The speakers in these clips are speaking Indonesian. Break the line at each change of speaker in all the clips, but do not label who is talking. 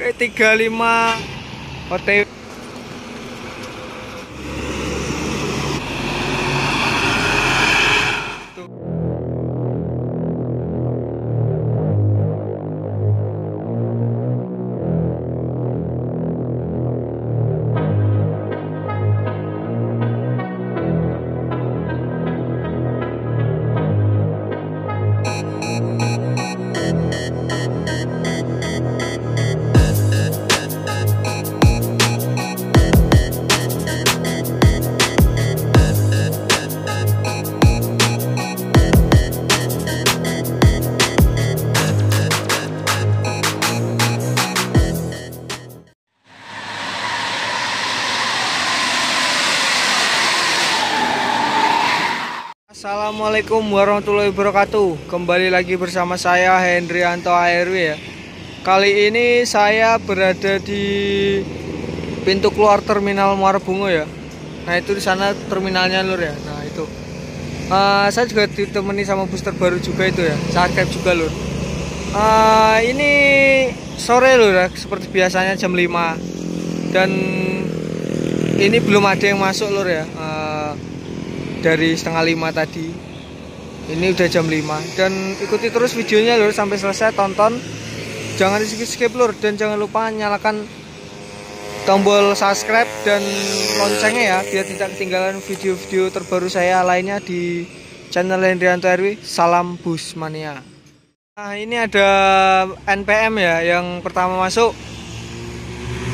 35 OTW. Assalamualaikum warahmatullahi wabarakatuh. Kembali lagi bersama saya Hendrianto ARW ya. Kali ini saya berada di pintu keluar terminal Muara Bungo ya. Nah itu di sana terminalnya lur ya. Nah itu saya juga ditemani sama booster baru juga itu ya. Subscribe juga lur. Ini sore lur ya, seperti biasanya jam 5. Dan ini belum ada yang masuk lur ya. Dari setengah 5 tadi. Ini udah jam 5. Dan ikuti terus videonya lur sampai selesai, tonton. Jangan di skip lur. Dan jangan lupa nyalakan tombol subscribe dan loncengnya ya, biar tidak ketinggalan video-video terbaru saya lainnya di channel Hendrianto ARW. Salam Bus Mania. Nah ini ada NPM ya. Yang pertama masuk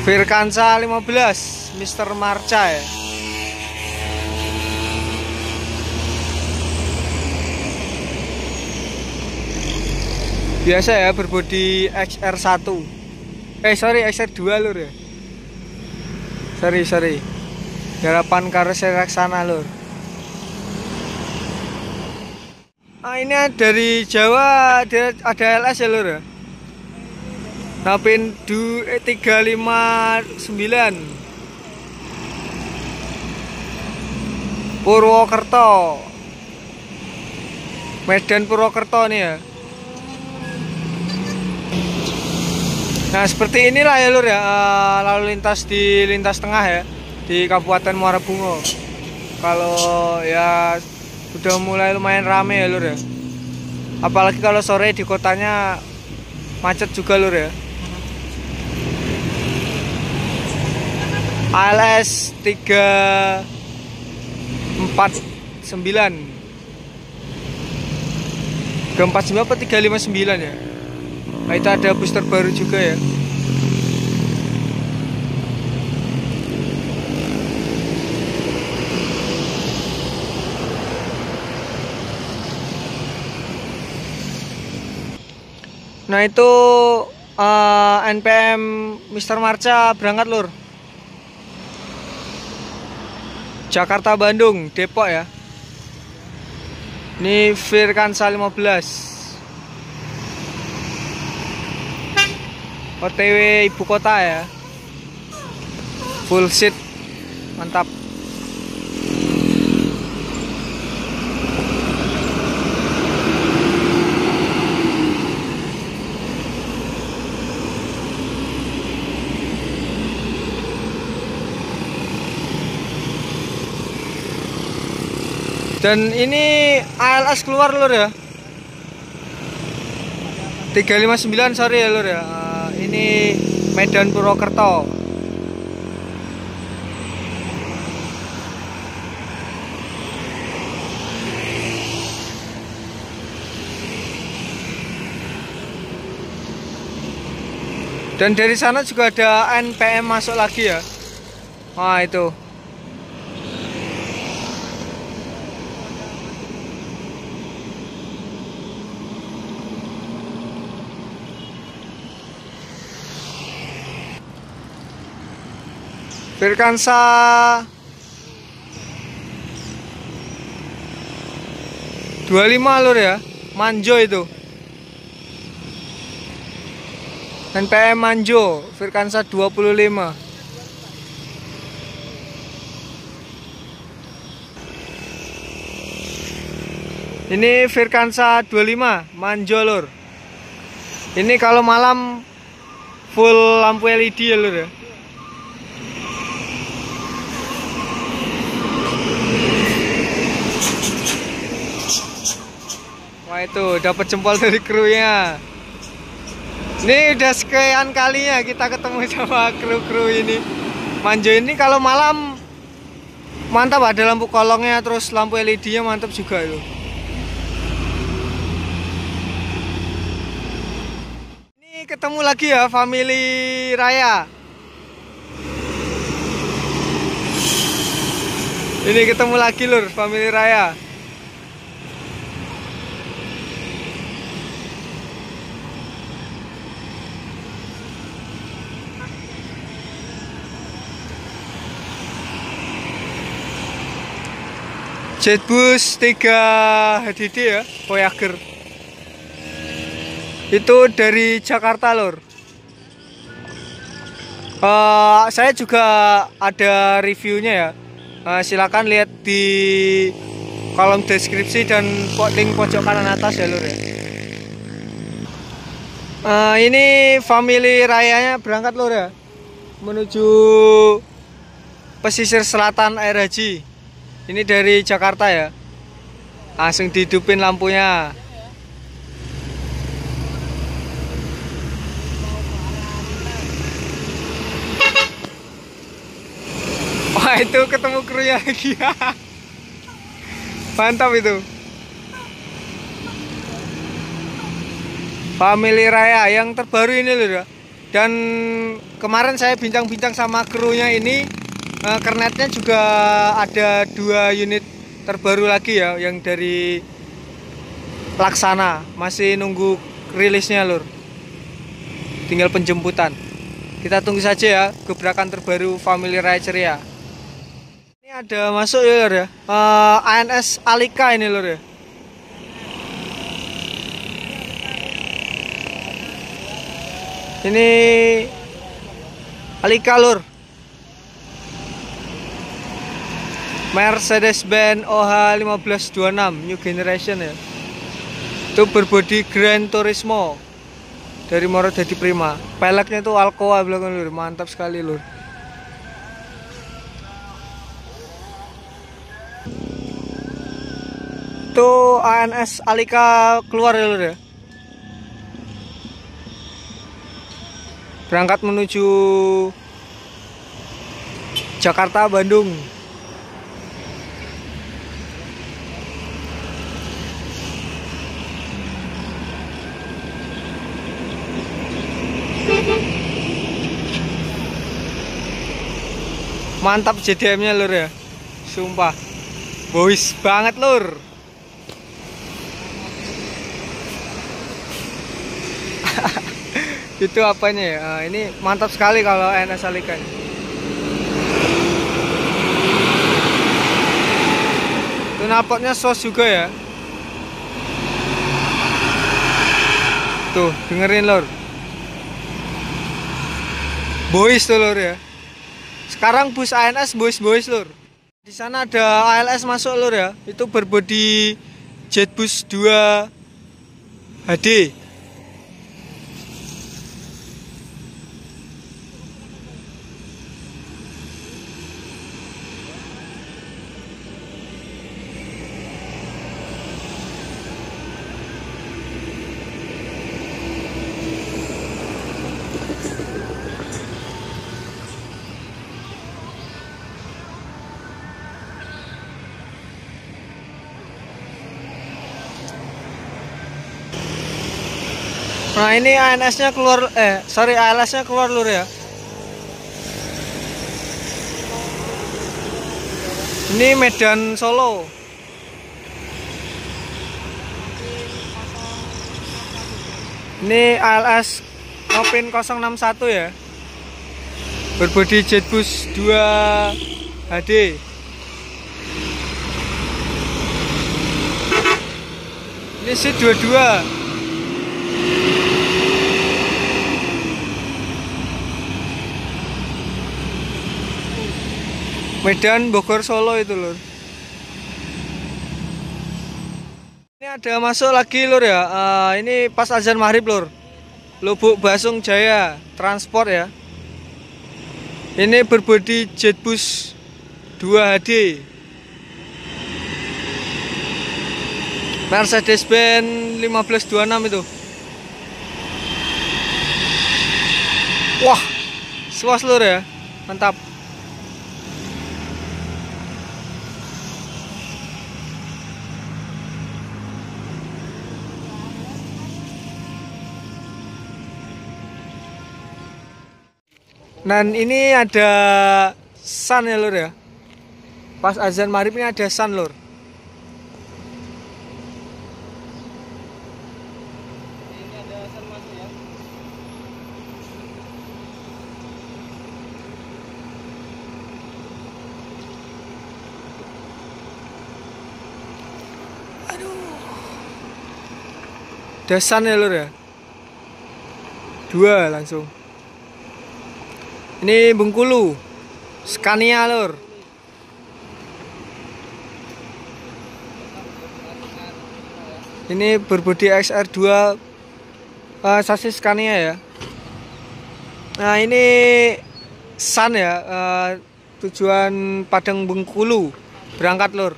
Virkansa 15 Mr. Marca ya. Biasa ya, berbodi XR1. Sorry XR2 lur ya. Sorry. Garapan karoseri Raksana lur. Ini dari Jawa ada LS ya lur ya. Napin 359 Purwokerto, Medan Purwokerto nih ya. Nah seperti inilah ya lur ya, lalu lintas di lintas tengah ya di Kabupaten Muara Bungo. Kalau ya udah mulai lumayan rame ya lur ya. Apalagi kalau sore di kotanya macet juga lur ya. ALS 349 apa 359 ya. Nah, itu ada booster baru juga ya. Nah itu NPM Mr. Marca berangkat lur. Jakarta Bandung Depok ya. Ini Virkansa 15 OTW ibu kota ya. Full seat. Mantap. Dan ini ALS keluar lur ya. 359 sorry ya lur ya. Ini Medan Purwokerto. Dan dari sana juga ada NPM masuk lagi ya. Wah itu. Virkansa 25 lur ya. Manjo itu. NPM Manjo Virkansa 25. Ini Virkansa 25 Manjo lur. Ini kalau malam full lampu LED ya lur ya. Wah itu dapat jempol dari krunya. Ini udah sekian kalinya kita ketemu sama kru-kru ini. Manjo ini kalau malam mantap, ada lampu kolongnya, terus lampu LED-nya mantap juga itu. Ini ketemu lagi ya family Raya. Ini ketemu lagi lur, family Raya. Jetbus 3 HDD ya, Voyager. Itu dari Jakarta lur. Saya juga ada reviewnya ya. Silakan lihat di kolom deskripsi dan link pojok kanan atas ya lur ya. Ini family Rayanya berangkat lur ya, menuju pesisir selatan Air Haji. Ini dari Jakarta ya. Langsung dihidupin lampunya. Wah itu ketemu krunya lagi. Mantap itu. Family Raya yang terbaru ini loh ya. Dan kemarin saya bincang-bincang sama krunya ini. Kernetnya juga ada 2 unit terbaru lagi ya, yang dari Laksana. Masih nunggu rilisnya lur. Tinggal penjemputan. Kita tunggu saja ya gebrakan terbaru family Raya Ceria. Ini ada masuk ya lur ya. ANS Alika ini lur ya. Ini Alika lur. Mercedes-Benz OH1526 New Generation ya. Itu berbodi Gran Turismo dari Morodadi Prima. Peleknya itu Alcoa belakang lur, mantap sekali lur. Itu ANS Alika keluar ya lur ya. Berangkat menuju Jakarta, Bandung. Mantap JDM-nya lur ya. Sumpah. Boys banget lur. Itu apanya ya? Ini mantap sekali kalau ANS Alika. Itu knalpotnya sos juga ya. Tuh, dengerin lur. Boys tuh lur ya. Sekarang bus ANS boys lur. Di sana ada ALS masuk lur ya. Itu berbodi Jetbus 2 HD. Nah ini ANS-nya keluar, ALS-nya keluar lur ya. Ini Medan Solo. Ini ALS Opin 061 ya. Berbodi Jetbus 2 HD. Ini sih 22. Medan Bogor Solo itu lur. Ini ada masuk lagi lur ya. Ini pas azan maghrib lur. Lubuk Basung Jaya Transport ya. Ini berbodi Jetbus 2HD. Mercedes-Benz 1526 itu. Wah, suas lur ya. Mantap. Dan ini ada sun ya lur ya. Pas azan maghrib ini ada sun lur. Ini ada sun masuk ya. Aduh. Ada sun ya lur ya. 2 langsung. Ini Bengkulu Scania lur. Ini berbodi XR2 sasis Scania ya. Nah ini Sun ya, tujuan Padang Bengkulu berangkat lur.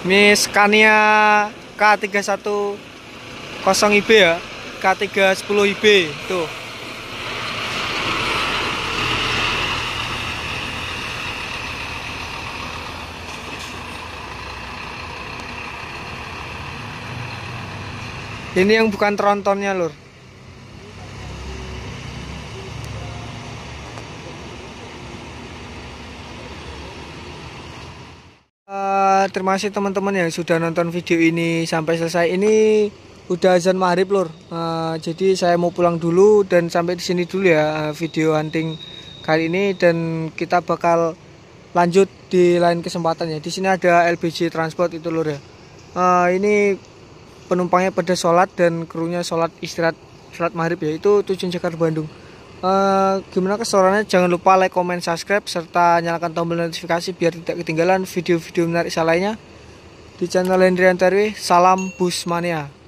Ini Scania K31 0IB ya, K310IB tuh. Ini yang bukan trontonnya lur. Terima kasih teman-teman yang sudah nonton video ini sampai selesai. Ini udah azan maghrib lur. Jadi saya mau pulang dulu dan sampai di sini dulu ya video hunting kali ini, dan kita bakal lanjut di lain kesempatan ya. Di sini ada LBJ Transport itu lur ya. Ini penumpangnya pada sholat dan krunya sholat istirahat sholat maghrib ya. Itu tujuan Jakarta Bandung. Gimana keseruannya? Jangan lupa like, comment, subscribe serta nyalakan tombol notifikasi biar tidak ketinggalan video-video menarik lainnya di channel Hendrianto RW. Salam Busmania.